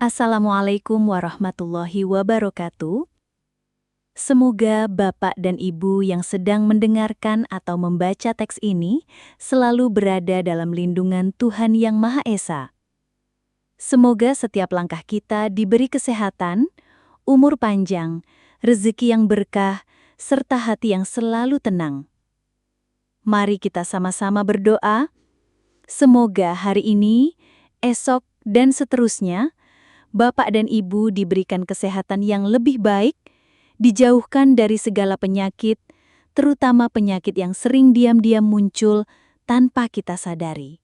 Assalamualaikum warahmatullahi wabarakatuh. Semoga Bapak dan Ibu yang sedang mendengarkan atau membaca teks ini selalu berada dalam lindungan Tuhan Yang Maha Esa. Semoga setiap langkah kita diberi kesehatan, umur panjang, rezeki yang berkah, serta hati yang selalu tenang. Mari kita sama-sama berdoa. Semoga hari ini, esok, dan seterusnya, Bapak dan Ibu diberikan kesehatan yang lebih baik, dijauhkan dari segala penyakit, terutama penyakit yang sering diam-diam muncul tanpa kita sadari.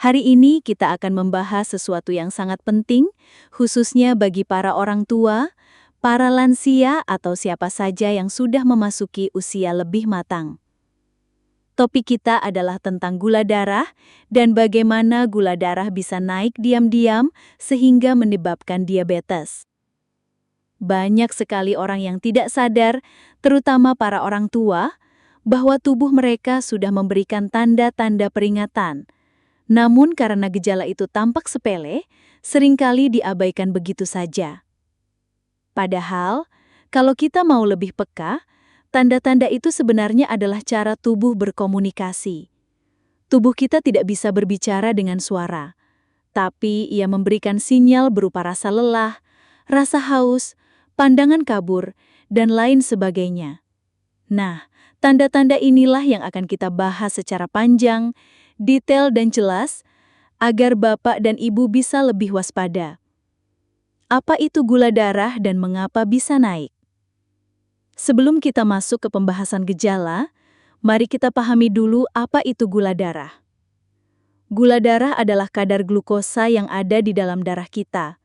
Hari ini kita akan membahas sesuatu yang sangat penting, khususnya bagi para orang tua, para lansia, atau siapa saja yang sudah memasuki usia lebih matang. Topik kita adalah tentang gula darah dan bagaimana gula darah bisa naik diam-diam sehingga menyebabkan diabetes. Banyak sekali orang yang tidak sadar, terutama para orang tua, bahwa tubuh mereka sudah memberikan tanda-tanda peringatan. Namun karena gejala itu tampak sepele, seringkali diabaikan begitu saja. Padahal, kalau kita mau lebih peka, tanda-tanda itu sebenarnya adalah cara tubuh berkomunikasi. Tubuh kita tidak bisa berbicara dengan suara, tapi ia memberikan sinyal berupa rasa lelah, rasa haus, pandangan kabur, dan lain sebagainya. Nah, tanda-tanda inilah yang akan kita bahas secara panjang, detail dan jelas, agar Bapak dan Ibu bisa lebih waspada. Apa itu gula darah dan mengapa bisa naik? Sebelum kita masuk ke pembahasan gejala, mari kita pahami dulu apa itu gula darah. Gula darah adalah kadar glukosa yang ada di dalam darah kita.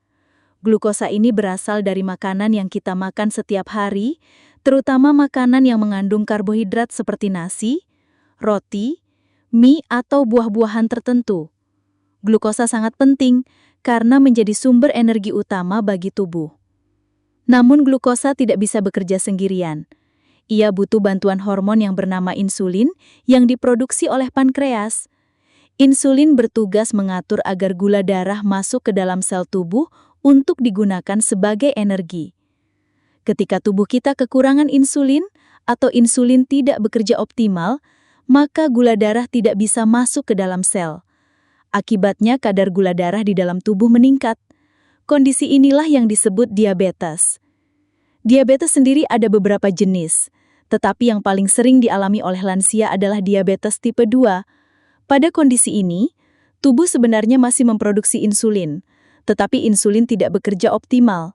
Glukosa ini berasal dari makanan yang kita makan setiap hari, terutama makanan yang mengandung karbohidrat seperti nasi, roti, mie, atau buah-buahan tertentu. Glukosa sangat penting karena menjadi sumber energi utama bagi tubuh. Namun glukosa tidak bisa bekerja sendirian. Ia butuh bantuan hormon yang bernama insulin yang diproduksi oleh pankreas. Insulin bertugas mengatur agar gula darah masuk ke dalam sel tubuh untuk digunakan sebagai energi. Ketika tubuh kita kekurangan insulin atau insulin tidak bekerja optimal, maka gula darah tidak bisa masuk ke dalam sel. Akibatnya kadar gula darah di dalam tubuh meningkat. Kondisi inilah yang disebut diabetes. Diabetes sendiri ada beberapa jenis, tetapi yang paling sering dialami oleh lansia adalah diabetes tipe 2. Pada kondisi ini, tubuh sebenarnya masih memproduksi insulin, tetapi insulin tidak bekerja optimal.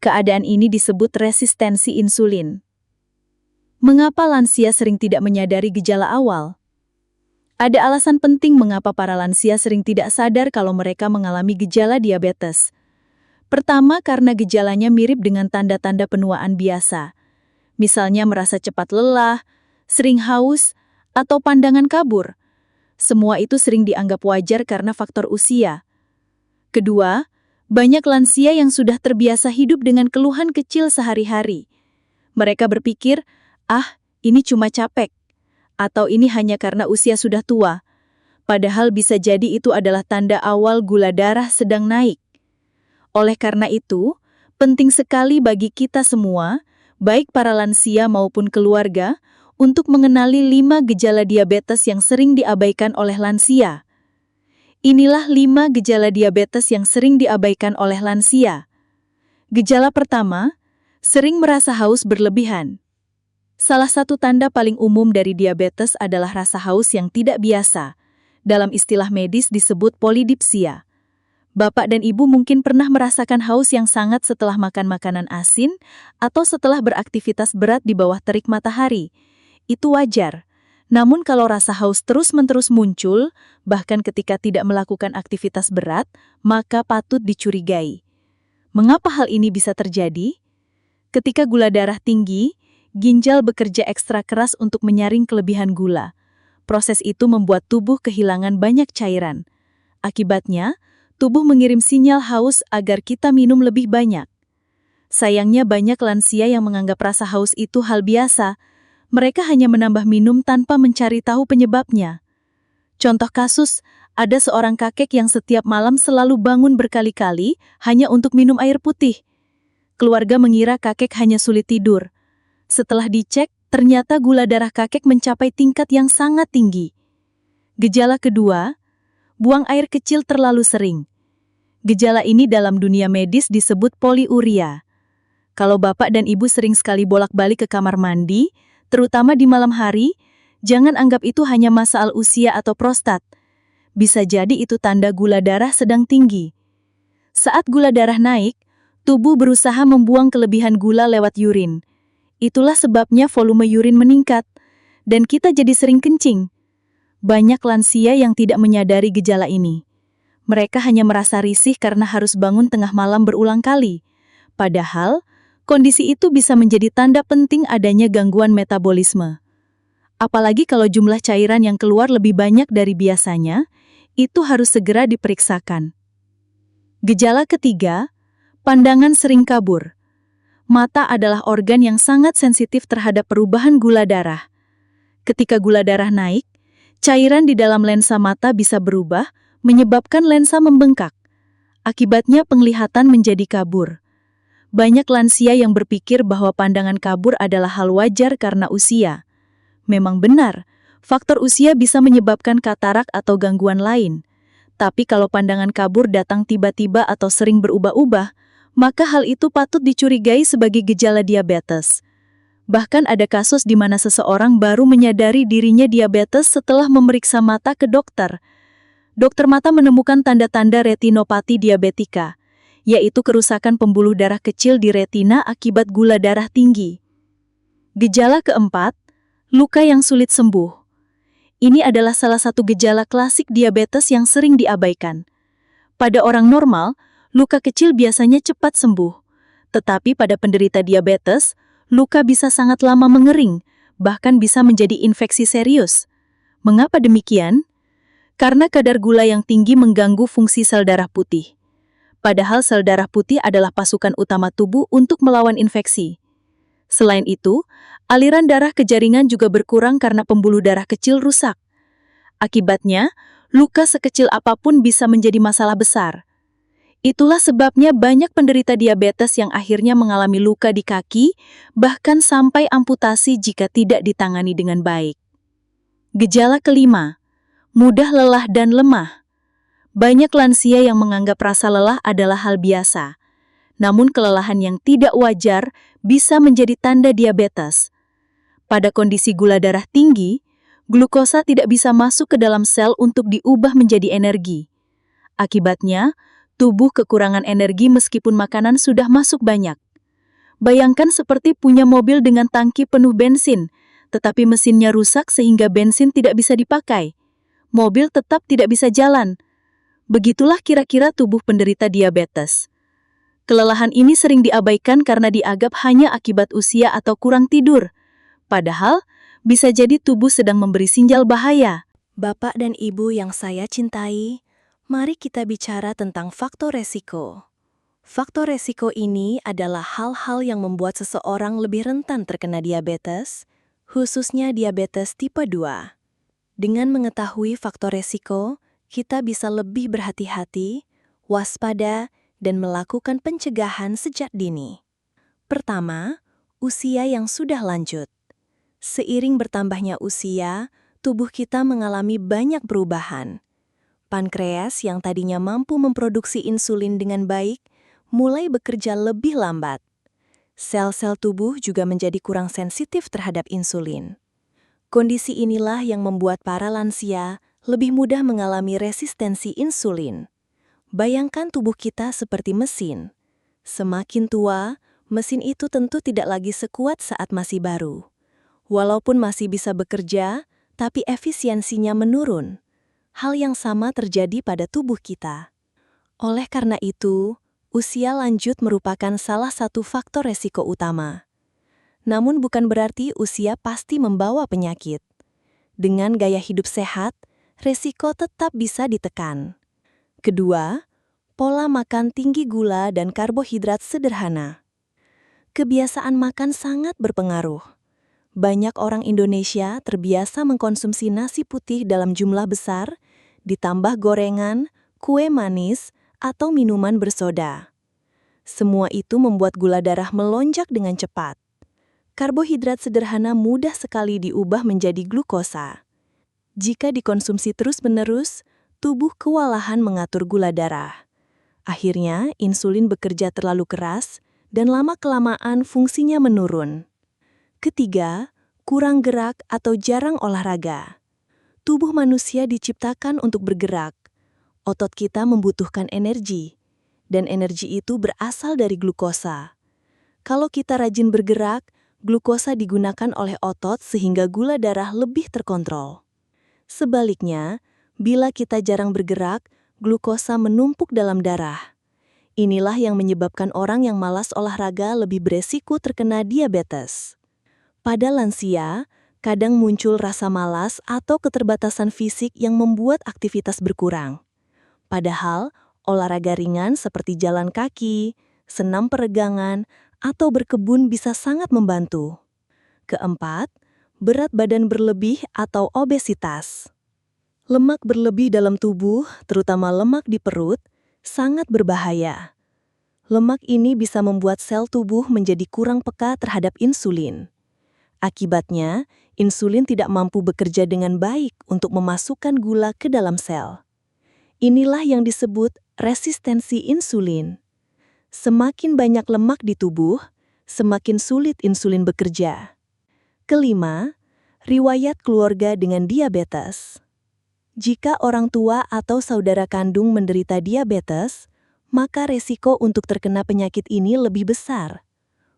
Keadaan ini disebut resistensi insulin. Mengapa lansia sering tidak menyadari gejala awal? Ada alasan penting mengapa para lansia sering tidak sadar kalau mereka mengalami gejala diabetes. Pertama, karena gejalanya mirip dengan tanda-tanda penuaan biasa. Misalnya merasa cepat lelah, sering haus, atau pandangan kabur. Semua itu sering dianggap wajar karena faktor usia. Kedua, banyak lansia yang sudah terbiasa hidup dengan keluhan kecil sehari-hari. Mereka berpikir, ini cuma capek, atau ini hanya karena usia sudah tua. Padahal bisa jadi itu adalah tanda awal gula darah sedang naik. Oleh karena itu, penting sekali bagi kita semua, baik para lansia maupun keluarga, untuk mengenali 5 gejala diabetes yang sering diabaikan oleh lansia. Inilah 5 gejala diabetes yang sering diabaikan oleh lansia. Gejala pertama, sering merasa haus berlebihan. Salah satu tanda paling umum dari diabetes adalah rasa haus yang tidak biasa. Dalam istilah medis disebut polidipsia. Bapak dan Ibu mungkin pernah merasakan haus yang sangat setelah makan makanan asin atau setelah beraktivitas berat di bawah terik matahari. Itu wajar. Namun kalau rasa haus terus-menerus muncul, bahkan ketika tidak melakukan aktivitas berat, maka patut dicurigai. Mengapa hal ini bisa terjadi? Ketika gula darah tinggi, ginjal bekerja ekstra keras untuk menyaring kelebihan gula. Proses itu membuat tubuh kehilangan banyak cairan. Akibatnya, tubuh mengirim sinyal haus agar kita minum lebih banyak. Sayangnya banyak lansia yang menganggap rasa haus itu hal biasa. Mereka hanya menambah minum tanpa mencari tahu penyebabnya. Contoh kasus, Ada seorang kakek yang setiap malam selalu bangun berkali-kali hanya untuk minum air putih. Keluarga mengira kakek hanya sulit tidur. Setelah dicek, ternyata gula darah kakek mencapai tingkat yang sangat tinggi. Gejala kedua, buang air kecil terlalu sering. Gejala ini dalam dunia medis disebut poliuria. Kalau bapak dan ibu sering sekali bolak-balik ke kamar mandi, terutama di malam hari, jangan anggap itu hanya masalah usia atau prostat. Bisa jadi itu tanda gula darah sedang tinggi. Saat gula darah naik, tubuh berusaha membuang kelebihan gula lewat urin. Itulah sebabnya volume urin meningkat, dan kita jadi sering kencing. Banyak lansia yang tidak menyadari gejala ini. Mereka hanya merasa risih karena harus bangun tengah malam berulang kali. Padahal, kondisi itu bisa menjadi tanda penting adanya gangguan metabolisme. Apalagi kalau jumlah cairan yang keluar lebih banyak dari biasanya, itu harus segera diperiksakan. Gejala ketiga, pandangan sering kabur. Mata adalah organ yang sangat sensitif terhadap perubahan gula darah. Ketika gula darah naik, cairan di dalam lensa mata bisa berubah, menyebabkan lensa membengkak. Akibatnya penglihatan menjadi kabur. Banyak lansia yang berpikir bahwa pandangan kabur adalah hal wajar karena usia. Memang benar, faktor usia bisa menyebabkan katarak atau gangguan lain. Tapi kalau pandangan kabur datang tiba-tiba atau sering berubah-ubah, maka hal itu patut dicurigai sebagai gejala diabetes. Bahkan ada kasus di mana seseorang baru menyadari dirinya diabetes setelah memeriksa mata ke dokter. Dokter mata menemukan tanda-tanda retinopati diabetika, yaitu kerusakan pembuluh darah kecil di retina akibat gula darah tinggi. Gejala keempat, luka yang sulit sembuh. Ini adalah salah satu gejala klasik diabetes yang sering diabaikan. Pada orang normal, luka kecil biasanya cepat sembuh. Tetapi pada penderita diabetes, luka bisa sangat lama mengering, bahkan bisa menjadi infeksi serius. Mengapa demikian? Karena kadar gula yang tinggi mengganggu fungsi sel darah putih. Padahal sel darah putih adalah pasukan utama tubuh untuk melawan infeksi. Selain itu, aliran darah ke jaringan juga berkurang karena pembuluh darah kecil rusak. Akibatnya, luka sekecil apapun bisa menjadi masalah besar. Itulah sebabnya banyak penderita diabetes yang akhirnya mengalami luka di kaki, bahkan sampai amputasi jika tidak ditangani dengan baik. Gejala kelima, mudah lelah dan lemah. Banyak lansia yang menganggap rasa lelah adalah hal biasa. Namun kelelahan yang tidak wajar bisa menjadi tanda diabetes. Pada kondisi gula darah tinggi, glukosa tidak bisa masuk ke dalam sel untuk diubah menjadi energi. Akibatnya, tubuh kekurangan energi meskipun makanan sudah masuk banyak. Bayangkan seperti punya mobil dengan tangki penuh bensin, tetapi mesinnya rusak sehingga bensin tidak bisa dipakai. Mobil tetap tidak bisa jalan. Begitulah kira-kira tubuh penderita diabetes. Kelelahan ini sering diabaikan karena dianggap hanya akibat usia atau kurang tidur. Padahal, bisa jadi tubuh sedang memberi sinyal bahaya. Bapak dan Ibu yang saya cintai, mari kita bicara tentang faktor resiko. Faktor resiko ini adalah hal-hal yang membuat seseorang lebih rentan terkena diabetes, khususnya diabetes tipe 2. Dengan mengetahui faktor resiko, kita bisa lebih berhati-hati, waspada, dan melakukan pencegahan sejak dini. Pertama, usia yang sudah lanjut. Seiring bertambahnya usia, tubuh kita mengalami banyak perubahan. Pankreas yang tadinya mampu memproduksi insulin dengan baik, mulai bekerja lebih lambat. Sel-sel tubuh juga menjadi kurang sensitif terhadap insulin. Kondisi inilah yang membuat para lansia lebih mudah mengalami resistensi insulin. Bayangkan tubuh kita seperti mesin. Semakin tua, mesin itu tentu tidak lagi sekuat saat masih baru. Walaupun masih bisa bekerja, tapi efisiensinya menurun. Hal yang sama terjadi pada tubuh kita. Oleh karena itu, usia lanjut merupakan salah satu faktor resiko utama. Namun bukan berarti usia pasti membawa penyakit. Dengan gaya hidup sehat, resiko tetap bisa ditekan. Kedua, pola makan tinggi gula dan karbohidrat sederhana. Kebiasaan makan sangat berpengaruh. Banyak orang Indonesia terbiasa mengkonsumsi nasi putih dalam jumlah besar, ditambah gorengan, kue manis, atau minuman bersoda. Semua itu membuat gula darah melonjak dengan cepat. Karbohidrat sederhana mudah sekali diubah menjadi glukosa. Jika dikonsumsi terus-menerus, tubuh kewalahan mengatur gula darah. Akhirnya, insulin bekerja terlalu keras dan lama-kelamaan fungsinya menurun. Ketiga, kurang gerak atau jarang olahraga. Tubuh manusia diciptakan untuk bergerak. Otot kita membutuhkan energi, dan energi itu berasal dari glukosa. Kalau kita rajin bergerak, glukosa digunakan oleh otot sehingga gula darah lebih terkontrol. Sebaliknya, bila kita jarang bergerak, glukosa menumpuk dalam darah. Inilah yang menyebabkan orang yang malas olahraga lebih beresiko terkena diabetes. Pada lansia, kadang muncul rasa malas atau keterbatasan fisik yang membuat aktivitas berkurang. Padahal, olahraga ringan seperti jalan kaki, senam peregangan, atau berkebun bisa sangat membantu. Keempat, berat badan berlebih atau obesitas. Lemak berlebih dalam tubuh, terutama lemak di perut, sangat berbahaya. Lemak ini bisa membuat sel tubuh menjadi kurang peka terhadap insulin. Akibatnya, insulin tidak mampu bekerja dengan baik untuk memasukkan gula ke dalam sel. Inilah yang disebut resistensi insulin. Semakin banyak lemak di tubuh, semakin sulit insulin bekerja. Kelima, riwayat keluarga dengan diabetes. Jika orang tua atau saudara kandung menderita diabetes, maka resiko untuk terkena penyakit ini lebih besar.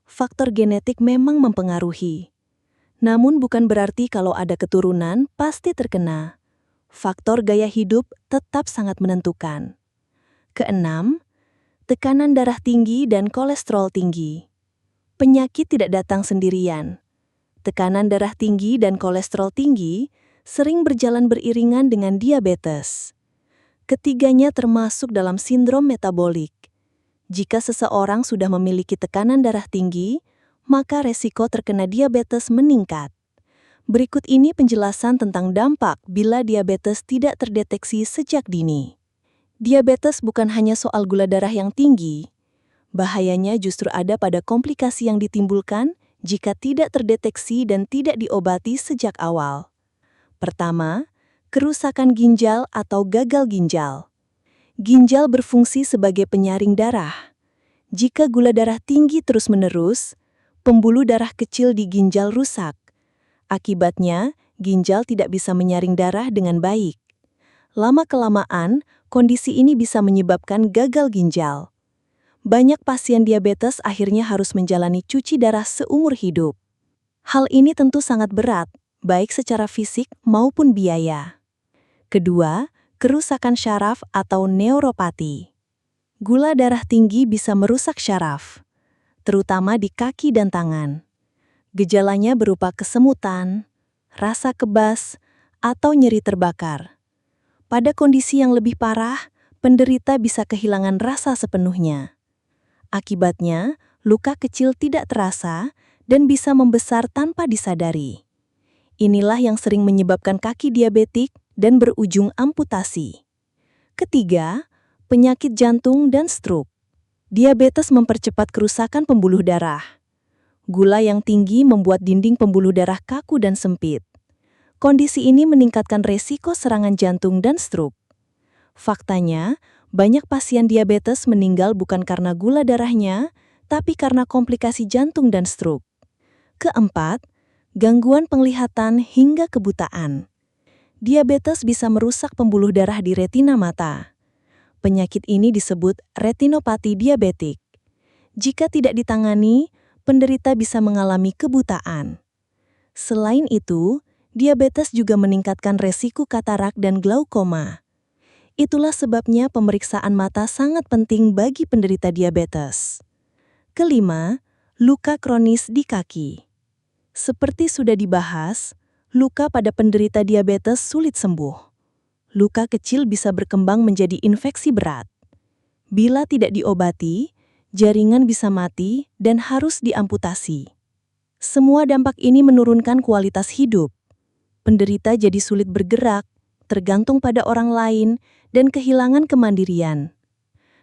Faktor genetik memang mempengaruhi. Namun bukan berarti kalau ada keturunan pasti terkena. Faktor gaya hidup tetap sangat menentukan. Keenam, tekanan darah tinggi dan kolesterol tinggi. Penyakit tidak datang sendirian. Tekanan darah tinggi dan kolesterol tinggi sering berjalan beriringan dengan diabetes. Ketiganya termasuk dalam sindrom metabolik. Jika seseorang sudah memiliki tekanan darah tinggi, maka resiko terkena diabetes meningkat. Berikut ini penjelasan tentang dampak bila diabetes tidak terdeteksi sejak dini. Diabetes bukan hanya soal gula darah yang tinggi. Bahayanya justru ada pada komplikasi yang ditimbulkan jika tidak terdeteksi dan tidak diobati sejak awal. Pertama, kerusakan ginjal atau gagal ginjal. Ginjal berfungsi sebagai penyaring darah. Jika gula darah tinggi terus-menerus, pembuluh darah kecil di ginjal rusak. Akibatnya, ginjal tidak bisa menyaring darah dengan baik. Lama-kelamaan, kondisi ini bisa menyebabkan gagal ginjal. Banyak pasien diabetes akhirnya harus menjalani cuci darah seumur hidup. Hal ini tentu sangat berat, baik secara fisik maupun biaya. Kedua, kerusakan syaraf atau neuropati. Gula darah tinggi bisa merusak syaraf, terutama di kaki dan tangan. Gejalanya berupa kesemutan, rasa kebas, atau nyeri terbakar. Pada kondisi yang lebih parah, penderita bisa kehilangan rasa sepenuhnya. Akibatnya, luka kecil tidak terasa dan bisa membesar tanpa disadari. Inilah yang sering menyebabkan kaki diabetik dan berujung amputasi. Ketiga, penyakit jantung dan stroke. Diabetes mempercepat kerusakan pembuluh darah. Gula yang tinggi membuat dinding pembuluh darah kaku dan sempit. Kondisi ini meningkatkan resiko serangan jantung dan stroke. Faktanya, banyak pasien diabetes meninggal bukan karena gula darahnya, tapi karena komplikasi jantung dan stroke. Keempat, gangguan penglihatan hingga kebutaan. Diabetes bisa merusak pembuluh darah di retina mata. Penyakit ini disebut retinopati diabetik. Jika tidak ditangani, penderita bisa mengalami kebutaan. Selain itu, diabetes juga meningkatkan resiko katarak dan glaukoma. Itulah sebabnya pemeriksaan mata sangat penting bagi penderita diabetes. Kelima, luka kronis di kaki. Seperti sudah dibahas, luka pada penderita diabetes sulit sembuh. Luka kecil bisa berkembang menjadi infeksi berat. Bila tidak diobati, jaringan bisa mati dan harus diamputasi. Semua dampak ini menurunkan kualitas hidup. Penderita jadi sulit bergerak, tergantung pada orang lain, dan kehilangan kemandirian.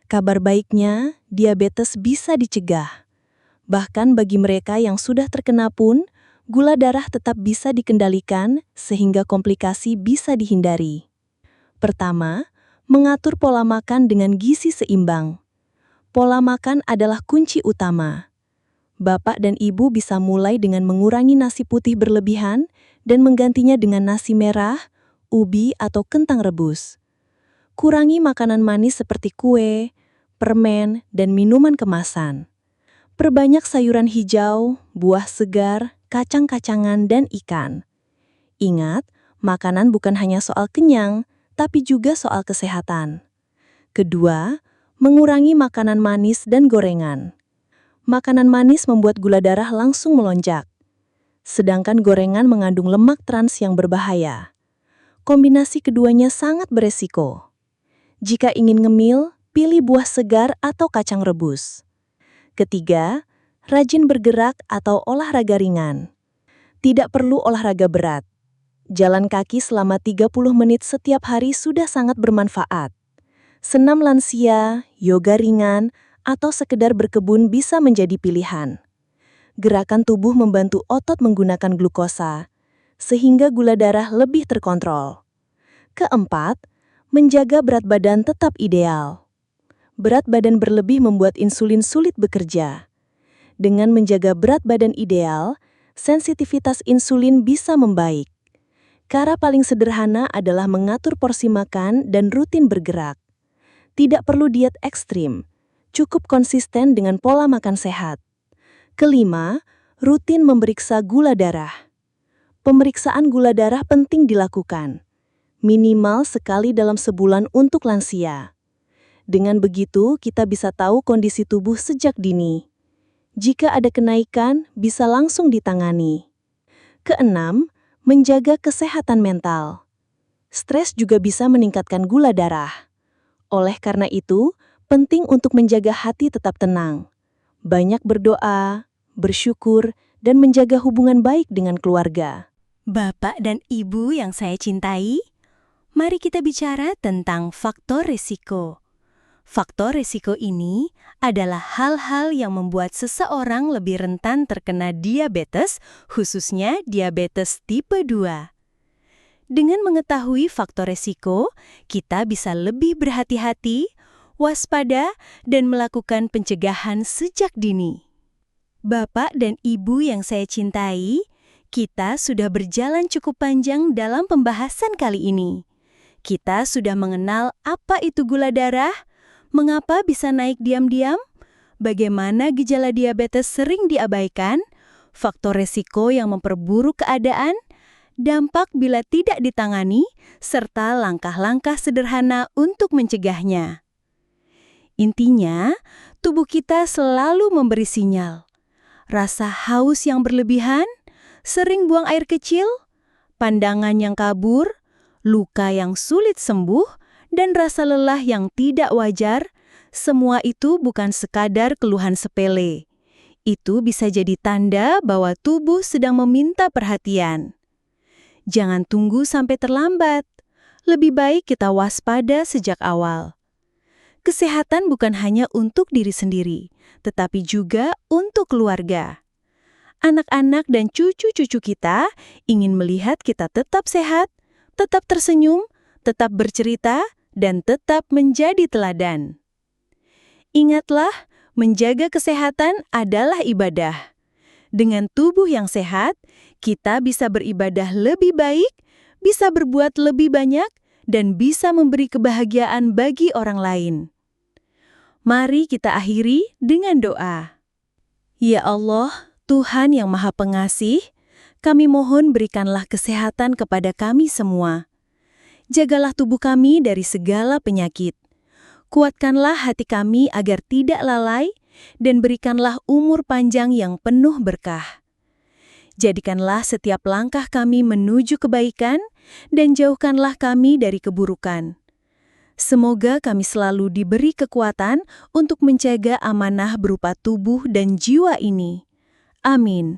Kabar baiknya, diabetes bisa dicegah. Bahkan bagi mereka yang sudah terkena pun, gula darah tetap bisa dikendalikan sehingga komplikasi bisa dihindari. Pertama, mengatur pola makan dengan gizi seimbang. Pola makan adalah kunci utama. Bapak dan ibu bisa mulai dengan mengurangi nasi putih berlebihan dan menggantinya dengan nasi merah, ubi, atau kentang rebus. Kurangi makanan manis seperti kue, permen, dan minuman kemasan. Perbanyak sayuran hijau, buah segar, kacang-kacangan, dan ikan. Ingat, makanan bukan hanya soal kenyang, tapi juga soal kesehatan. Kedua, mengurangi makanan manis dan gorengan. Makanan manis membuat gula darah langsung melonjak. Sedangkan gorengan mengandung lemak trans yang berbahaya. Kombinasi keduanya sangat beresiko. Jika ingin ngemil, pilih buah segar atau kacang rebus. Ketiga, rajin bergerak atau olahraga ringan. Tidak perlu olahraga berat. Jalan kaki selama 30 menit setiap hari sudah sangat bermanfaat. Senam lansia, yoga ringan, atau sekedar berkebun bisa menjadi pilihan. Gerakan tubuh membantu otot menggunakan glukosa, sehingga gula darah lebih terkontrol. Keempat, menjaga berat badan tetap ideal. Berat badan berlebih membuat insulin sulit bekerja. Dengan menjaga berat badan ideal, sensitivitas insulin bisa membaik. Cara paling sederhana adalah mengatur porsi makan dan rutin bergerak. Tidak perlu diet ekstrim, cukup konsisten dengan pola makan sehat. Kelima, rutin memeriksa gula darah. Pemeriksaan gula darah penting dilakukan, minimal sekali dalam sebulan untuk lansia. Dengan begitu, kita bisa tahu kondisi tubuh sejak dini. Jika ada kenaikan, bisa langsung ditangani. Keenam, menjaga kesehatan mental. Stres juga bisa meningkatkan gula darah. Oleh karena itu, penting untuk menjaga hati tetap tenang. Banyak berdoa, bersyukur, dan menjaga hubungan baik dengan keluarga. Bapak dan Ibu yang saya cintai, mari kita bicara tentang faktor risiko. Faktor risiko ini adalah hal-hal yang membuat seseorang lebih rentan terkena diabetes, khususnya diabetes tipe 2. Dengan mengetahui faktor risiko, kita bisa lebih berhati-hati, waspada, dan melakukan pencegahan sejak dini. Bapak dan Ibu yang saya cintai, kita sudah berjalan cukup panjang dalam pembahasan kali ini. Kita sudah mengenal apa itu gula darah, mengapa bisa naik diam-diam, bagaimana gejala diabetes sering diabaikan, faktor resiko yang memperburuk keadaan, dampak bila tidak ditangani, serta langkah-langkah sederhana untuk mencegahnya. Intinya, tubuh kita selalu memberi sinyal. Rasa haus yang berlebihan, sering buang air kecil, pandangan yang kabur, luka yang sulit sembuh, dan rasa lelah yang tidak wajar, semua itu bukan sekadar keluhan sepele. Itu bisa jadi tanda bahwa tubuh sedang meminta perhatian. Jangan tunggu sampai terlambat. Lebih baik kita waspada sejak awal. Kesehatan bukan hanya untuk diri sendiri, tetapi juga untuk keluarga. Anak-anak dan cucu-cucu kita ingin melihat kita tetap sehat, tetap tersenyum, tetap bercerita, dan tetap menjadi teladan. Ingatlah, menjaga kesehatan adalah ibadah. Dengan tubuh yang sehat, kita bisa beribadah lebih baik, bisa berbuat lebih banyak, dan bisa memberi kebahagiaan bagi orang lain. Mari kita akhiri dengan doa. Ya Allah, Tuhan yang Maha Pengasih, kami mohon berikanlah kesehatan kepada kami semua. Jagalah tubuh kami dari segala penyakit. Kuatkanlah hati kami agar tidak lalai, dan berikanlah umur panjang yang penuh berkah. Jadikanlah setiap langkah kami menuju kebaikan, dan jauhkanlah kami dari keburukan. Semoga kami selalu diberi kekuatan untuk menjaga amanah berupa tubuh dan jiwa ini. Amin.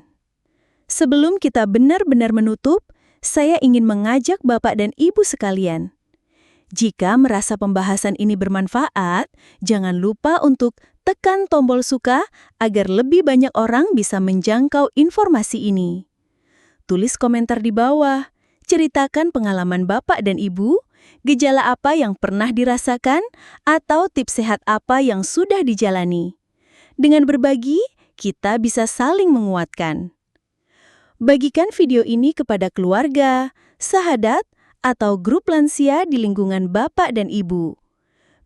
Sebelum kita benar-benar menutup, saya ingin mengajak Bapak dan Ibu sekalian. Jika merasa pembahasan ini bermanfaat, jangan lupa untuk tekan tombol suka agar lebih banyak orang bisa menjangkau informasi ini. Tulis komentar di bawah, ceritakan pengalaman Bapak dan Ibu, gejala apa yang pernah dirasakan, atau tips sehat apa yang sudah dijalani. Dengan berbagi, kita bisa saling menguatkan. Bagikan video ini kepada keluarga, sahabat, atau grup lansia di lingkungan Bapak dan Ibu.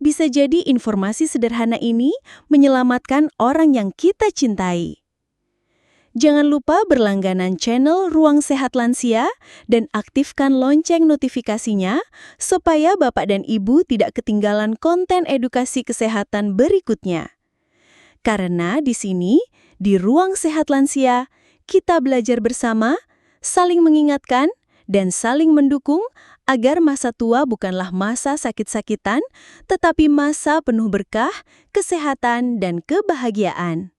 Bisa jadi informasi sederhana ini menyelamatkan orang yang kita cintai. Jangan lupa berlangganan channel Ruang Sehat Lansia dan aktifkan lonceng notifikasinya supaya Bapak dan Ibu tidak ketinggalan konten edukasi kesehatan berikutnya. Karena di sini, di Ruang Sehat Lansia, kita belajar bersama, saling mengingatkan, dan saling mendukung agar masa tua bukanlah masa sakit-sakitan, tetapi masa penuh berkah, kesehatan, dan kebahagiaan.